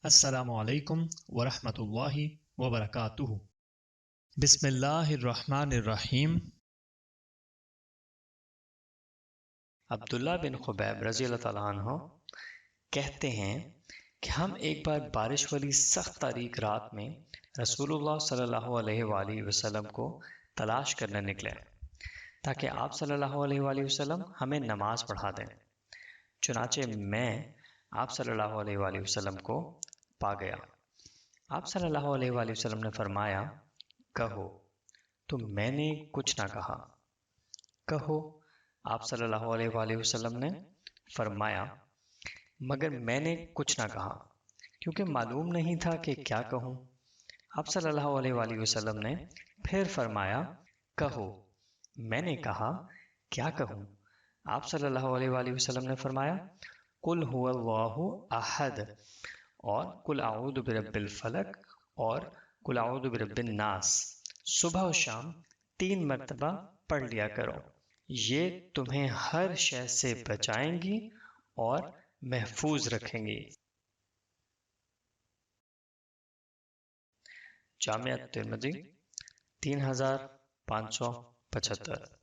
السلام علیکم ورحمۃ اللہ وبرکاتہ۔ بسم اللہ الرحمن الرحیم۔ عبداللہ بن خبیب رضی اللہ تعالیٰ عنہ کہتے ہیں کہ ہم ایک بار بارش والی سخت تاریک رات میں رسول اللہ صلی اللہ علیہ وآلہ وسلم کو تلاش کرنے نکلے تاکہ آپ صلی اللہ علیہ وآلہ وسلم ہمیں نماز پڑھا دیں۔ چنانچہ میں آپ صلی اللہ علیہ وآلہ وسلم کو پا گیا۔ آپ صلی اللہ علیہ وآلہ وسلم نے فرمایا، کہو۔ تو میں نے کچھ نہ کہا۔ کہو۔ آپ صلی اللہ علیہ وآلہ وسلم نے فرمایا، مگر میں نے کچھ نہ کہا کیونکہ معلوم نہیں تھا کہ کیا کہوں۔ آپ صلی اللہ علیہ وآلہ وسلم نے پھر فرمایا، کہو۔ میں نے کہا، کیا کہوں؟ آپ صلی اللہ علیہ وآلہ وسلم نے فرمایا، قل هو اللہ احد اور قل اعوذ برب الفلق اور قل اعوذ برب الناس صبح و شام 3 مرتبہ پڑھ لیا کرو، یہ تمہیں ہر شے سے بچائیں گی اور محفوظ رکھیں گی۔ جامع ترمذی 3575۔